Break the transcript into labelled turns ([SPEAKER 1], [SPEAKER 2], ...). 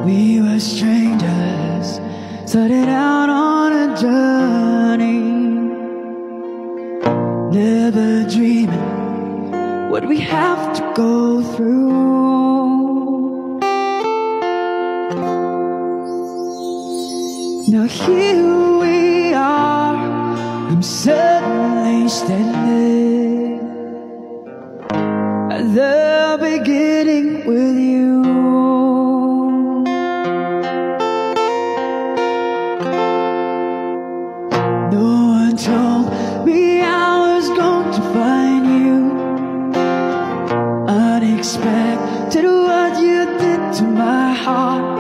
[SPEAKER 1] We were strangers, started out on a journey, never dreaming what we have to go through. Now here we are, I'm suddenly standing at the beginning with you. Told me I was going to find you. Unexpected what you did to my heart.